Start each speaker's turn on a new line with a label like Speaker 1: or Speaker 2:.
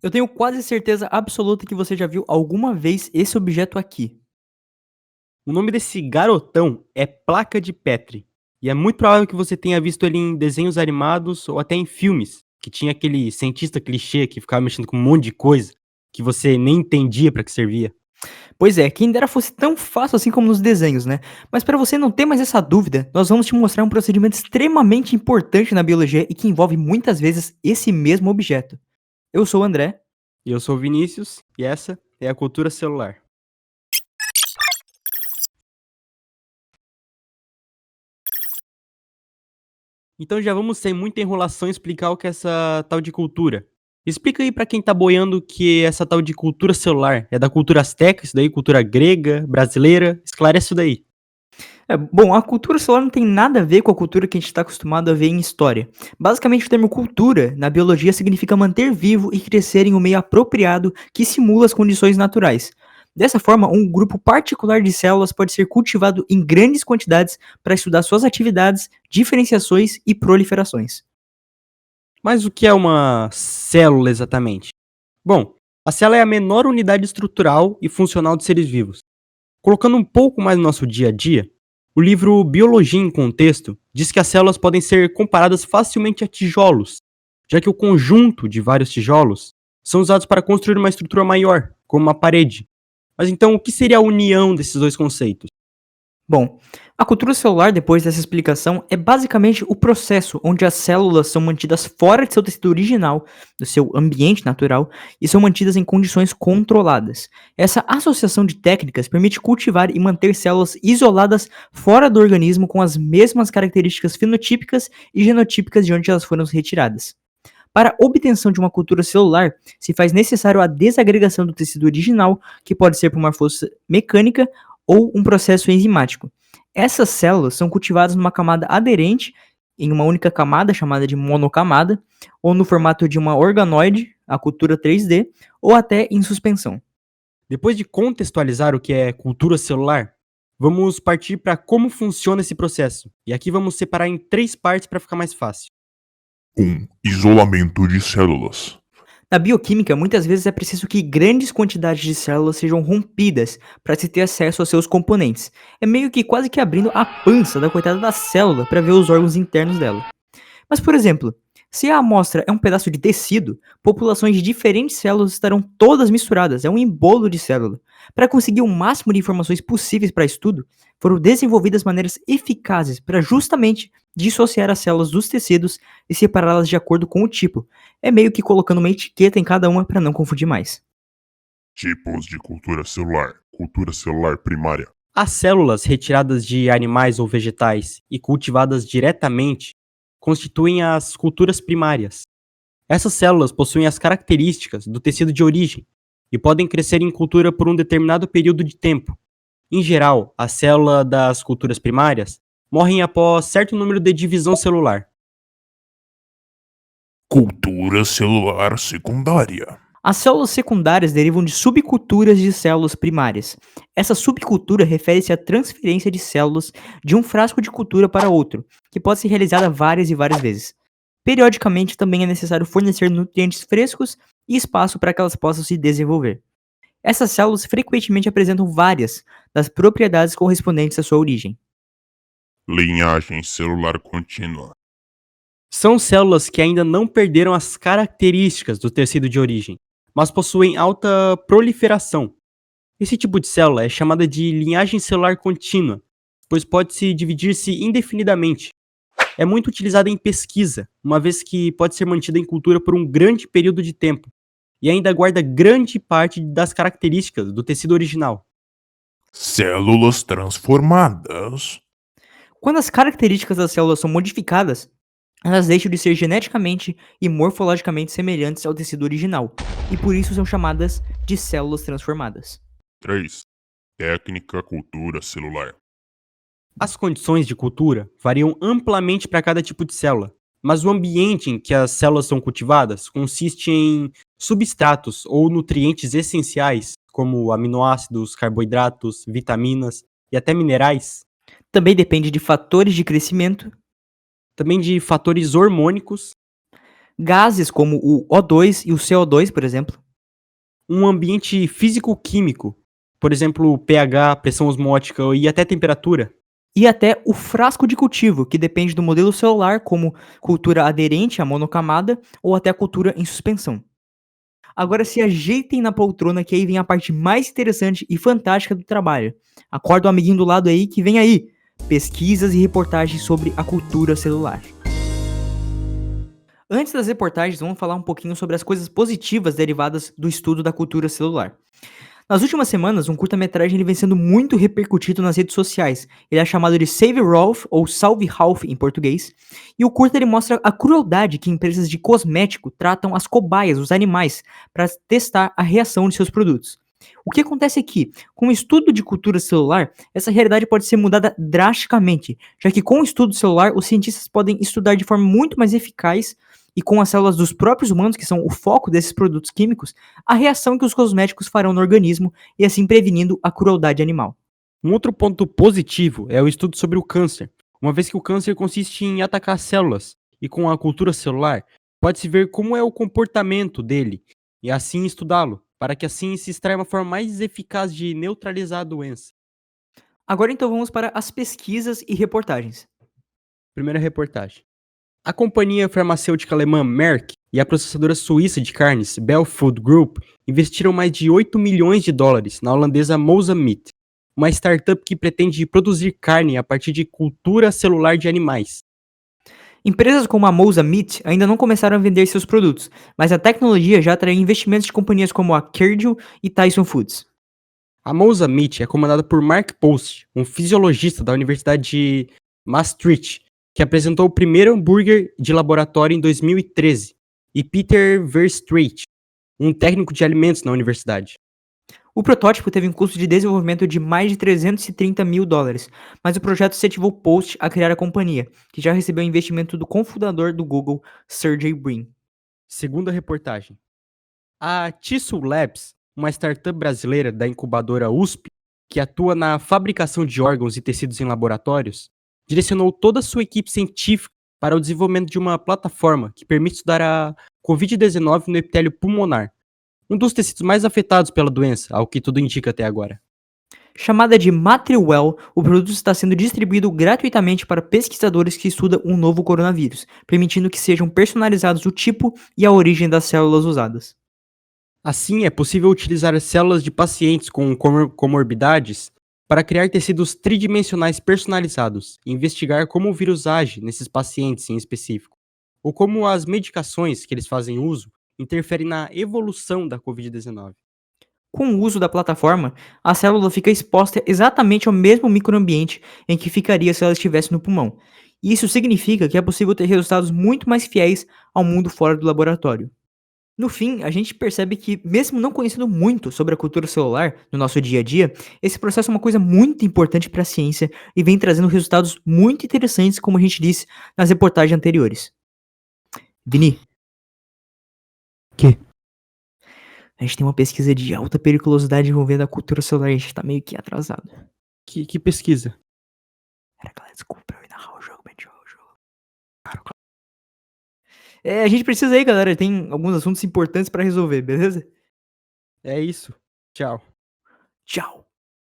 Speaker 1: Eu tenho quase certeza absoluta que você já viu alguma vez esse objeto aqui.
Speaker 2: O nome desse garotão é Placa de Petri. E é muito provável que você tenha visto ele em desenhos animados ou até em filmes, que tinha aquele cientista clichê que ficava mexendo com um monte de coisa, que você nem entendia pra que servia.
Speaker 1: Pois é, quem dera fosse tão fácil assim como nos desenhos, né? Mas para você não ter mais essa dúvida, nós vamos te mostrar um procedimento extremamente importante na biologia e que envolve muitas vezes esse mesmo objeto. Eu sou o André.
Speaker 2: E eu sou o Vinícius, e essa é a cultura celular. Então já vamos sem muita enrolação explicar o que é essa tal de cultura. Explica aí pra quem tá boiando que essa tal de cultura celular é da cultura asteca, isso daí, cultura grega, brasileira, esclarece isso daí.
Speaker 1: Bom, a cultura solar não tem nada a ver com a cultura que a gente está acostumado a ver em história. Basicamente, o termo cultura na biologia significa manter vivo e crescer em um meio apropriado que simula as condições naturais. Dessa forma, um grupo particular de células pode ser cultivado em grandes quantidades para estudar suas atividades, diferenciações e proliferações.
Speaker 2: Mas o que é uma célula exatamente? Bom, a célula é a menor unidade estrutural e funcional dos seres vivos. Colocando um pouco mais no nosso dia a dia, o livro Biologia em Contexto diz que as células podem ser comparadas facilmente a tijolos, já que o conjunto de vários tijolos são usados para construir uma estrutura maior, como uma parede. Mas então, o que seria a união desses dois conceitos?
Speaker 1: Bom, a cultura celular, depois dessa explicação, é basicamente o processo onde as células são mantidas fora de seu tecido original, do seu ambiente natural, e são mantidas em condições controladas. Essa associação de técnicas permite cultivar e manter células isoladas fora do organismo com as mesmas características fenotípicas e genotípicas de onde elas foram retiradas. Para a obtenção de uma cultura celular, se faz necessário a desagregação do tecido original, que pode ser por uma força mecânica ou um processo enzimático. Essas células são cultivadas numa camada aderente, em uma única camada chamada de monocamada, ou no formato de uma organoide, a cultura 3D, ou até em suspensão.
Speaker 2: Depois de contextualizar o que é cultura celular, vamos partir para como funciona esse processo. E aqui vamos separar em três partes para ficar mais fácil.
Speaker 3: 1. Isolamento de células.
Speaker 1: Na bioquímica, muitas vezes é preciso que grandes quantidades de células sejam rompidas para se ter acesso aos seus componentes. É meio que quase que abrindo a pança da coitada da célula para ver os órgãos internos dela. Mas, por exemplo, se a amostra é um pedaço de tecido, populações de diferentes células estarão todas misturadas, é um embolo de célula. Para conseguir o máximo de informações possíveis para estudo, foram desenvolvidas maneiras eficazes para justamente dissociar as células dos tecidos e separá-las de acordo com o tipo. É meio que colocando uma etiqueta em cada uma para não confundir mais.
Speaker 3: Tipos de cultura celular. Cultura celular primária.
Speaker 2: As células retiradas de animais ou vegetais e cultivadas diretamente constituem as culturas primárias. Essas células possuem as características do tecido de origem e podem crescer em cultura por um determinado período de tempo. Em geral, a célula das culturas primárias morrem após certo número de divisão celular.
Speaker 3: Cultura celular secundária.
Speaker 1: As células secundárias derivam de subculturas de células primárias. Essa subcultura refere-se à transferência de células de um frasco de cultura para outro, que pode ser realizada várias e várias vezes. Periodicamente, também é necessário fornecer nutrientes frescos e espaço para que elas possam se desenvolver. Essas células frequentemente apresentam várias das propriedades correspondentes à sua origem.
Speaker 3: Linhagem celular contínua.
Speaker 2: São células que ainda não perderam as características do tecido de origem, mas possuem alta proliferação. Esse tipo de célula é chamada de linhagem celular contínua, pois pode-se dividir-se indefinidamente. É muito utilizada em pesquisa, uma vez que pode ser mantida em cultura por um grande período de tempo, e ainda guarda grande parte das características do tecido original.
Speaker 3: Células transformadas.
Speaker 1: Quando as características das células são modificadas, elas deixam de ser geneticamente e morfologicamente semelhantes ao tecido original, e por isso são chamadas de células transformadas.
Speaker 3: 3. Técnica cultura celular.
Speaker 2: As condições de cultura variam amplamente para cada tipo de célula, mas o ambiente em que as células são cultivadas consiste em substratos ou nutrientes essenciais, como aminoácidos, carboidratos, vitaminas e até minerais,
Speaker 1: Também depende de fatores de crescimento,
Speaker 2: também de fatores hormônicos.
Speaker 1: Gases como o O2 e o CO2, por exemplo.
Speaker 2: Um ambiente físico-químico, por exemplo, pH, pressão osmótica e até temperatura.
Speaker 1: E até o frasco de cultivo, que depende do modelo celular, como cultura aderente à monocamada ou até a cultura em suspensão. Agora se ajeitem na poltrona que aí vem a parte mais interessante e fantástica do trabalho. Acorda o amiguinho do lado aí que vem aí. Pesquisas e reportagens sobre a cultura celular. Antes das reportagens, vamos falar um pouquinho sobre as coisas positivas derivadas do estudo da cultura celular. Nas últimas semanas, um curta-metragem ele vem sendo muito repercutido nas redes sociais. Ele é chamado de Save Ralph, ou Salve Ralph em português. E o curta ele mostra a crueldade que empresas de cosmético tratam as cobaias, os animais, para testar a reação de seus produtos. O que acontece aqui? Com o estudo de cultura celular, essa realidade pode ser mudada drasticamente, já que com o estudo celular, os cientistas podem estudar de forma muito mais eficaz e com as células dos próprios humanos, que são o foco desses produtos químicos, a reação que os cosméticos farão no organismo e assim prevenindo a crueldade animal.
Speaker 2: Um outro ponto positivo é o estudo sobre o câncer, uma vez que o câncer consiste em atacar células, e com a cultura celular, pode-se ver como é o comportamento dele, e assim estudá-lo, para que assim se extraia uma forma mais eficaz de neutralizar a doença.
Speaker 1: Agora então vamos para as pesquisas e reportagens.
Speaker 2: Primeira reportagem. A companhia farmacêutica alemã Merck e a processadora suíça de carnes Bell Food Group investiram mais de 8 milhões de dólares na holandesa Mosa Meat, uma startup que pretende produzir carne a partir de cultura celular de animais.
Speaker 1: Empresas como a Mosa Meat ainda não começaram a vender seus produtos, mas a tecnologia já atraiu investimentos de companhias como a Cargill e Tyson Foods.
Speaker 2: A Mosa Meat é comandada por Mark Post, um fisiologista da Universidade de Maastricht, que apresentou o primeiro hambúrguer de laboratório em 2013, e Peter Verstraete, um técnico de alimentos na universidade.
Speaker 1: O protótipo teve um custo de desenvolvimento de mais de 330 mil dólares, mas o projeto incentivou Post a criar a companhia, que já recebeu investimento do cofundador do Google, Sergey Brin.
Speaker 2: Segunda reportagem. A Tissue Labs, uma startup brasileira da incubadora USP, que atua na fabricação de órgãos e tecidos em laboratórios, direcionou toda a sua equipe científica para o desenvolvimento de uma plataforma que permite estudar a Covid-19 no epitélio pulmonar, um dos tecidos mais afetados pela doença, ao que tudo indica até agora.
Speaker 1: Chamada de Matriwell, o produto está sendo distribuído gratuitamente para pesquisadores que estudam um novo coronavírus, permitindo que sejam personalizados o tipo e a origem das células usadas.
Speaker 2: Assim, é possível utilizar as células de pacientes com comorbidades para criar tecidos tridimensionais personalizados e investigar como o vírus age nesses pacientes em específico, ou como as medicações que eles fazem uso interferem na evolução da Covid-19.
Speaker 1: Com o uso da plataforma, a célula fica exposta exatamente ao mesmo microambiente em que ficaria se ela estivesse no pulmão. E isso significa que é possível ter resultados muito mais fiéis ao mundo fora do laboratório. No fim, a gente percebe que, mesmo não conhecendo muito sobre a cultura celular no nosso dia a dia, esse processo é uma coisa muito importante para a ciência e vem trazendo resultados muito interessantes, como a gente disse nas reportagens anteriores. Vini,
Speaker 2: Que?
Speaker 1: a gente tem uma pesquisa de alta periculosidade envolvendo a cultura celular e a gente tá meio que atrasado.
Speaker 2: Que pesquisa?
Speaker 1: Era aquela desculpa pra eu ir narrar o jogo, mas o jogo. A gente precisa aí, galera. Tem alguns assuntos importantes pra resolver, beleza?
Speaker 2: É isso. Tchau.
Speaker 1: Tchau.